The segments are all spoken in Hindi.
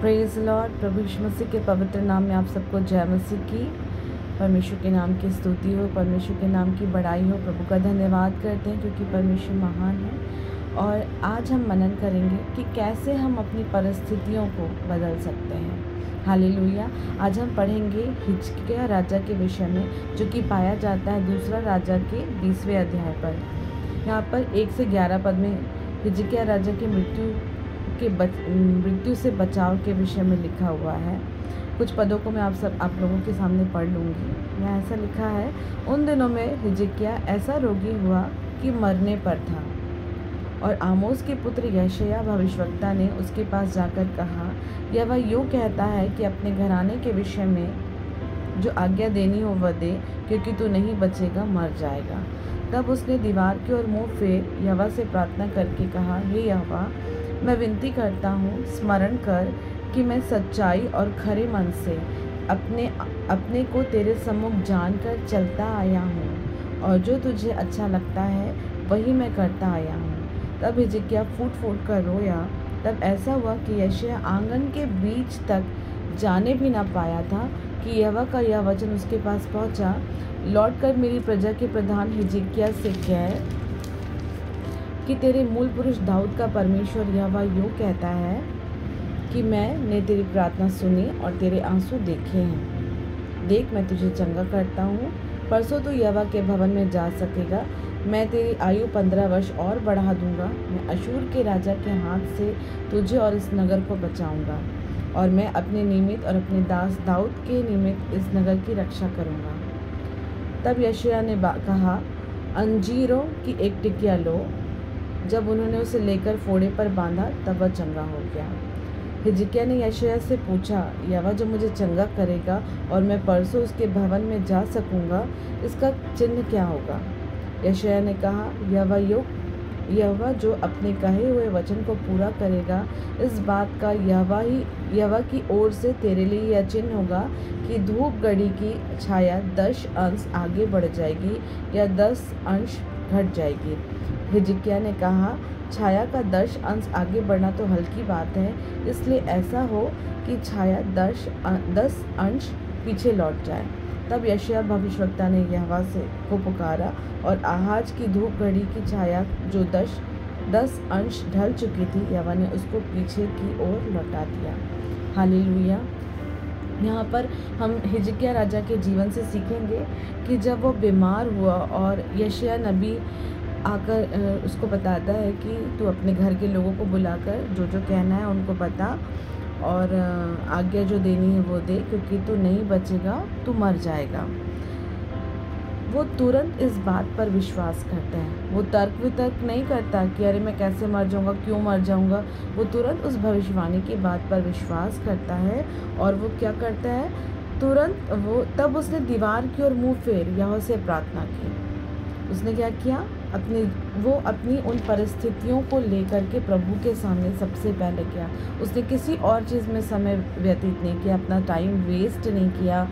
Praise Lord. प्रभु यीशु मसीह के पवित्र नाम में आप सबको जय मसीह की। परमेश्वर के नाम की स्तुति हो, परमेश्वर के नाम की बड़ाई हो। प्रभु का धन्यवाद करते हैं क्योंकि परमेश्वर महान है। और आज हम मनन करेंगे कि कैसे हम अपनी परिस्थितियों को बदल सकते हैं। हालेलुया। आज हम पढ़ेंगे हिजकिय्याह राजा के विषय में, जो कि पाया जाता है दूसरा राजा के 20वें अध्याय पर। यहाँ पर 1 से 11 पद में हिजकिय्याह राजा की मृत्यु से बचाव के विषय में लिखा हुआ है। कुछ पदों को मैं आप लोगों के सामने पढ़ लूँगी। यहाँ ऐसा लिखा है, उन दिनों में हिजकिय्याह ऐसा रोगी हुआ कि मरने पर था, और आमोस के पुत्र यशायाह भविष्यवक्ता ने उसके पास जाकर कहा, यह वह यूँ कहता है कि अपने घराने के विषय में जो आज्ञा देनी हो वह दे, क्योंकि तू नहीं बचेगा, मर जाएगा। तब उसने दीवार की ओर मुँह फेर यहोवा से प्रार्थना करके कहा, हे यहोवा, मैं विनती करता हूँ, स्मरण कर कि मैं सच्चाई और खरे मन से अपने को तेरे सम्मुख जानकर चलता आया हूँ, और जो तुझे अच्छा लगता है वही मैं करता आया हूँ। तब हिजकिय्याह फूट फूट कर रोया। तब ऐसा हुआ कि यशायाह आंगन के बीच तक जाने भी ना पाया था कि यहोवा का यह वचन उसके पास पहुँचा, लौट कर मेरी प्रजा के प्रधान हिजकिय्याह से कह कि तेरे मूल पुरुष दाऊद का परमेश्वर यहोवा यूँ कहता है कि मैंने तेरी प्रार्थना सुनी और तेरे आंसू देखे हैं। देख, मैं तुझे चंगा करता हूँ। परसों तू यहोवा के भवन में जा सकेगा। मैं तेरी आयु 15 वर्ष और बढ़ा दूंगा। मैं अशूर के राजा के हाथ से तुझे और इस नगर को बचाऊंगा, और मैं अपने निमित्त और अपने दास दाऊद के निमित्त इस नगर की रक्षा करूंगा। तब यशायाह ने कहा, अंजीरों की एक टिकिया लो। जब उन्होंने उसे लेकर फोड़े पर बांधा, तब वह चंगा हो गया। हिजकिय्याह ने यशायाह से पूछा, यहोवा जो मुझे चंगा करेगा और मैं परसों उसके भवन में जा सकूंगा, इसका चिन्ह क्या होगा? यशायाह ने कहा, यहोवा जो अपने कहे हुए वचन को पूरा करेगा, इस बात का यहोवा की ओर से तेरे लिए यह चिन्ह होगा कि धूप घड़ी की छाया 10 अंश आगे बढ़ जाएगी या 10 अंश घट जाएगी। हिजकिय्याह ने कहा, छाया का 10 अंश आगे बढ़ना तो हल्की बात है, इसलिए ऐसा हो कि छाया 10 अंश पीछे लौट जाए। तब यशायाह भविष्यवक्ता ने यहोवा से को पुकारा, और आहाज की धूप घड़ी की छाया जो 10 अंश ढल चुकी थी, यहोवा ने उसको पीछे की ओर लौटा दिया। हालेलुया। यहाँ पर हम हिजकिय्याह राजा के जीवन से सीखेंगे कि जब वो बीमार हुआ और यशायाह नबी आकर उसको बताता है कि तू अपने घर के लोगों को बुलाकर जो जो कहना है उनको बता, और आज्ञा जो देनी है वो दे, क्योंकि तू नहीं बचेगा, तू मर जाएगा। वो तुरंत इस बात पर विश्वास करता है। वो तर्क वितर्क नहीं करता कि अरे मैं कैसे मर जाऊंगा, क्यों मर जाऊंगा। वो तुरंत उस भविष्यवाणी की बात पर विश्वास करता है, और वो क्या करता है, तुरंत तब उसने दीवार की ओर मुँह फेर यहोवा से प्रार्थना की। उसने क्या किया, अपनी उन परिस्थितियों को लेकर के प्रभु के सामने सबसे पहले किया। उसने किसी और चीज़ में समय व्यतीत नहीं किया, अपना टाइम वेस्ट नहीं किया,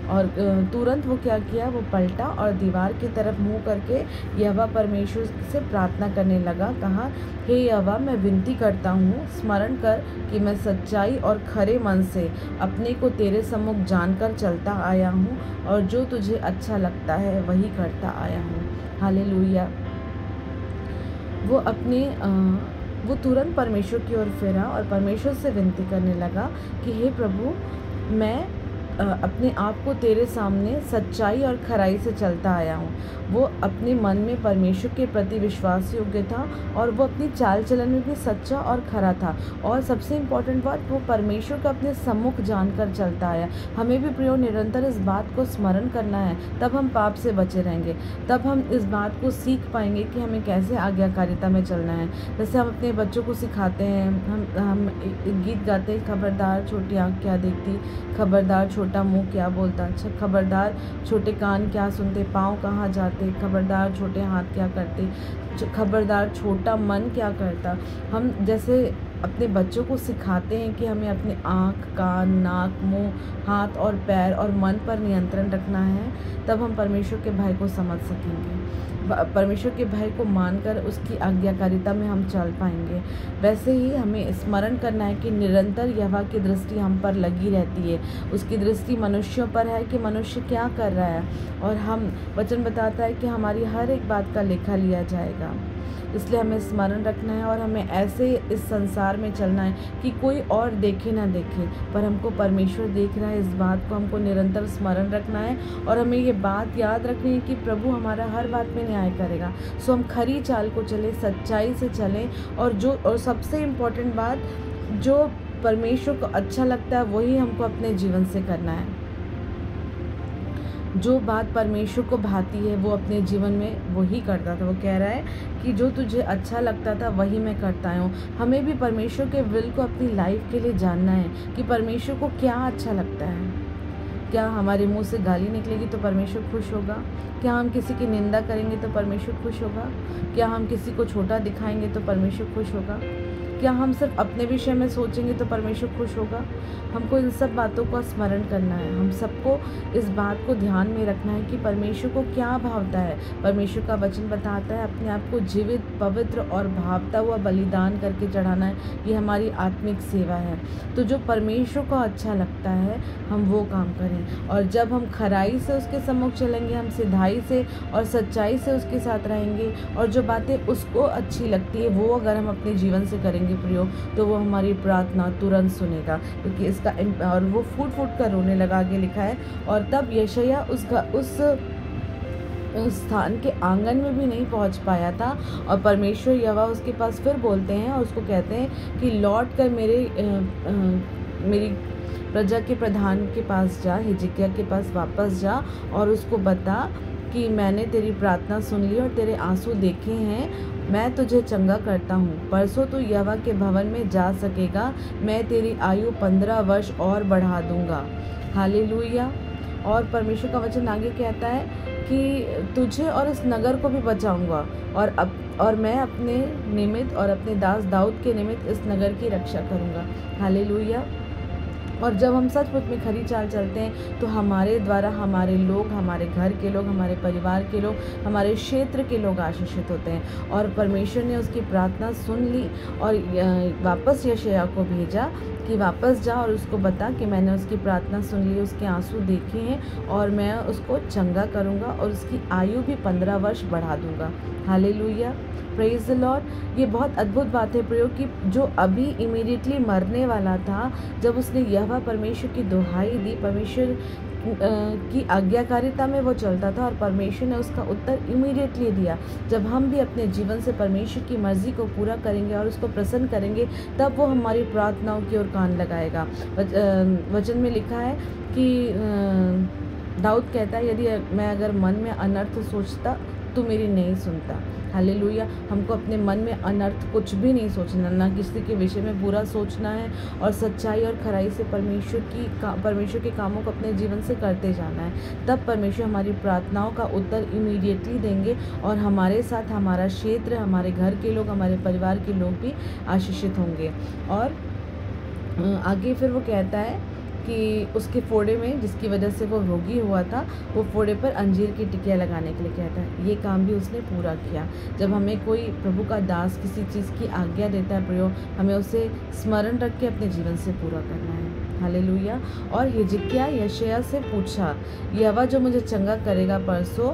और तुरंत वो क्या किया, वो पलटा और दीवार की तरफ मुंह करके यहोवा परमेश्वर से प्रार्थना करने लगा। कहा, हे यहोवा, मैं विनती करता हूँ, स्मरण कर कि मैं सच्चाई और खरे मन से अपने को तेरे सम्मुख जानकर चलता आया हूँ, और जो तुझे अच्छा लगता है वही करता आया हूँ। हालेलुया। वो तुरंत परमेश्वर की ओर फेरा और परमेश्वर से विनती करने लगा कि हे प्रभु, मैं अपने आप को तेरे सामने सच्चाई और खराई से चलता आया हूँ। वो अपने मन में परमेश्वर के प्रति विश्वास योग्य था, और वो अपनी चाल चलन में भी सच्चा और खरा था, और सबसे इम्पॉर्टेंट बात, वो परमेश्वर का अपने सम्मुख जानकर चलता आया। हमें भी प्रियो निरंतर इस बात को स्मरण करना है, तब हम पाप से बचे रहेंगे। तब हम इस बात को सीख पाएंगे कि हमें कैसे आज्ञाकारिता में चलना है। जैसे हम अपने बच्चों को सिखाते हैं, हम गीत गाते हैं, खबरदार छोटी आँख क्या देखती, खबरदार छोटा मुंह क्या बोलता, अच्छा खबरदार छोटे कान क्या सुनते, पाँव कहाँ जाते, खबरदार छोटे हाथ क्या करते, खबरदार छोटा मन क्या करता। हम जैसे अपने बच्चों को सिखाते हैं कि हमें अपने आँख, कान, नाक, मुंह, हाथ और पैर और मन पर नियंत्रण रखना है, तब हम परमेश्वर के भय को समझ सकेंगे। परमेश्वर के भय को मानकर उसकी आज्ञाकारिता में हम चल पाएंगे। वैसे ही हमें स्मरण करना है कि निरंतर यहोवा की दृष्टि हम पर लगी रहती है। उसकी दृष्टि मनुष्यों पर है कि मनुष्य क्या कर रहा है, और हम वचन बताता है कि हमारी हर एक बात का लेखा लिया जाएगा। इसलिए हमें स्मरण रखना है और हमें ऐसे इस संसार में चलना है कि कोई और देखे ना देखे, पर हमको परमेश्वर देख रहा है। इस बात को हमको निरंतर स्मरण रखना है और हमें ये बात याद रखनी है कि प्रभु हमारा हर बात में न्याय करेगा। सो हम खरी चाल को चलें, सच्चाई से चलें, और सबसे इम्पोर्टेंट बात, जो परमेश्वर को अच्छा लगता है वही हमको अपने जीवन से करना है। जो बात परमेश्वर को भाती है वो अपने जीवन में वही करता था। वो कह रहा है कि जो तुझे अच्छा लगता था वही मैं करता हूँ। हमें भी परमेश्वर के विल को अपनी लाइफ के लिए जानना है कि परमेश्वर को क्या अच्छा लगता है। क्या हमारे मुंह से गाली निकलेगी तो परमेश्वर खुश होगा? क्या हम किसी की निंदा करेंगे तो परमेश्वर खुश होगा? क्या हम किसी को छोटा दिखाएंगे तो परमेश्वर खुश होगा? क्या हम सिर्फ अपने विषय में सोचेंगे तो परमेश्वर खुश होगा? हमको इन सब बातों का स्मरण करना है। हम सबको इस बात को ध्यान में रखना है कि परमेश्वर को क्या भावता है। परमेश्वर का वचन बताता है अपने आप को जीवित, पवित्र और भावता हुआ बलिदान करके चढ़ाना है। ये हमारी आत्मिक सेवा है। तो जो परमेश्वर को अच्छा लगता है हम वो काम करें, और जब हम खराई से उसके सम्मुख चलेंगे, हम सिधाई से और सच्चाई से उसके साथ रहेंगे, और जो बातें उसको अच्छी लगती है वो अगर हम अपने जीवन से करेंगे प्रयोग, तो वो हमारी प्रार्थना तुरंत सुनेगा। क्योंकि इसका और वो फूट फूट कर रोने लगा, आगे लिखा है। और तब यशायाह उस स्थान के आंगन में भी नहीं पहुंच पाया था, और परमेश्वर यहोवा उसके पास फिर बोलते हैं और उसको कहते हैं कि लौट कर मेरी प्रजा के प्रधान के पास जा, हिजकिय्याह के पास वापस जा और उसको बता कि मैंने तेरी प्रार्थना सुन ली और तेरे आंसू देखे हैं। मैं तुझे चंगा करता हूँ। परसों तू यहोवा के भवन में जा सकेगा। मैं तेरी आयु 15 वर्ष और बढ़ा दूंगा। हालेलुया। और परमेश्वर का वचन आगे कहता है कि तुझे और इस नगर को भी बचाऊंगा, और मैं अपने निमित्त और अपने दास दाऊद के निमित्त इस नगर की रक्षा करूंगा। हालेलुया। और जब हम सचमुच में खरी चाल चलते हैं तो हमारे द्वारा हमारे लोग, हमारे घर के लोग, हमारे परिवार के लोग, हमारे क्षेत्र के लोग आशीषित होते हैं। और परमेश्वर ने उसकी प्रार्थना सुन ली और वापस यशायाह को भेजा कि वापस जा और उसको बता कि मैंने उसकी प्रार्थना सुन ली, उसके आंसू देखे हैं और मैं उसको चंगा करूँगा और उसकी आयु भी 15 वर्ष बढ़ा दूँगा। Hallelujah, praise the Lord. ये बहुत अद्भुत बात है प्रयोग की, जो अभी इमीडिएटली मरने वाला था, जब उसने यहोवा परमेश्वर की दुहाई दी, परमेश्वर की आज्ञाकारिता में वो चलता था और परमेश्वर ने उसका उत्तर इमीडिएटली दिया। जब हम भी अपने जीवन से परमेश्वर की मर्जी को पूरा करेंगे और उसको प्रसन्न करेंगे, तब वो हमारी प्रार्थनाओं की ओर कान लगाएगा। वचन में लिखा है कि दाऊद कहता है, यदि मैं अगर मन में अनर्थ सोचता तो मेरी नहीं सुनता। हालेलुया। हमको अपने मन में अनर्थ कुछ भी नहीं सोचना, ना किसी के विषय में बुरा सोचना है, और सच्चाई और खराई से परमेश्वर के कामों को अपने जीवन से करते जाना है। तब परमेश्वर हमारी प्रार्थनाओं का उत्तर इमीडिएटली देंगे और हमारे साथ हमारा क्षेत्र, हमारे घर के लोग, हमारे परिवार के लोग भी आशीषित होंगे। और आगे फिर वो कहता है कि उसके फोड़े में, जिसकी वजह से वो रोगी हुआ था, वो फोड़े पर अंजीर की टिकिया लगाने के लिए कहता है। ये काम भी उसने पूरा किया। जब हमें कोई प्रभु का दास किसी चीज़ की आज्ञा देता है प्रयोग, हमें उसे स्मरण रख के अपने जीवन से पूरा करना है। हालेलुया। और हिजकिय्याह यशायाह से पूछा, यहोवा जो मुझे चंगा करेगा परसों,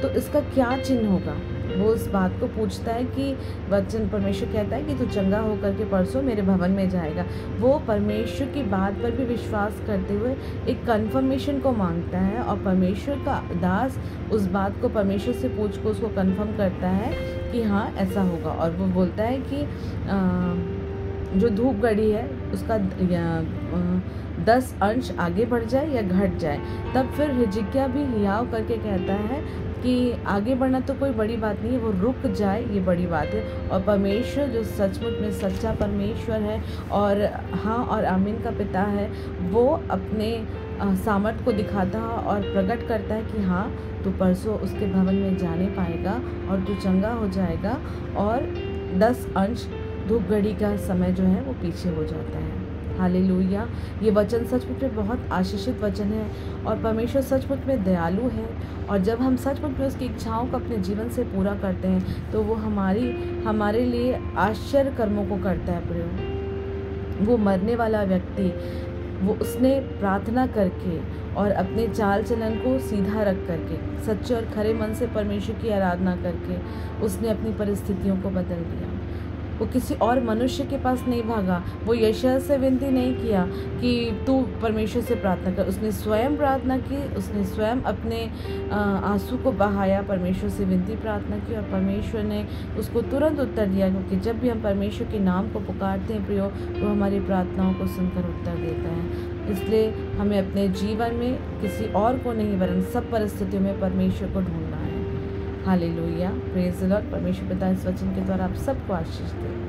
तो इसका क्या चिन्ह होगा? वो उस बात को पूछता है कि वचन परमेश्वर कहता है कि तू चंगा होकर के परसों मेरे भवन में जाएगा। वो परमेश्वर की बात पर भी विश्वास करते हुए एक कंफर्मेशन को मांगता है, और परमेश्वर का दास उस बात को परमेश्वर से पूछ को उसको कंफर्म करता है कि हाँ ऐसा होगा। और वो बोलता है कि जो धूप गड़ी है उसका 10 अंश आगे बढ़ जाए या घट जाए। तब फिर हिजकिय्याह भी हियाव करके कहता है कि आगे बढ़ना तो कोई बड़ी बात नहीं है, वो रुक जाए, ये बड़ी बात है। और परमेश्वर जो सचमुच में सच्चा परमेश्वर है और हाँ और आमीन का पिता है, वो अपने सामर्थ को दिखाता है और प्रकट करता है कि हाँ तू परसों उसके भवन में जाने पाएगा और तू चंगा हो जाएगा, और 10 अंश धूप घड़ी का समय जो है वो पीछे हो जाता है। हालेलुया। ये वचन सचमुच में बहुत आशीषित वचन है और परमेश्वर सचमुच में दयालु है। और जब हम सचमुच में उसकी इच्छाओं को अपने जीवन से पूरा करते हैं तो वो हमारे लिए आश्चर्य कर्मों को करता है प्रियो। वो मरने वाला व्यक्ति, वो उसने प्रार्थना करके और अपने चाल चलन को सीधा रख करके, सच्चे और खरे मन से परमेश्वर की आराधना करके उसने अपनी परिस्थितियों को बदल दिया। वो किसी और मनुष्य के पास नहीं भागा, वो यशायाह से विनती नहीं किया कि तू परमेश्वर से प्रार्थना कर। उसने स्वयं प्रार्थना की, उसने स्वयं अपने आंसू को बहाया, परमेश्वर से विनती प्रार्थना की और परमेश्वर ने उसको तुरंत उत्तर दिया। क्योंकि जब भी हम परमेश्वर के नाम को पुकारते हैं प्रियो, वो हमारी प्रार्थनाओं को सुनकर उत्तर देता है। इसलिए हमें अपने जीवन में किसी और को नहीं वरन सब परिस्थितियों में परमेश्वर को ढूंढना है। Hallelujah, praise the Lord. परमेश्वर पिता इस वचन के द्वारा आप सबको आशीष दे।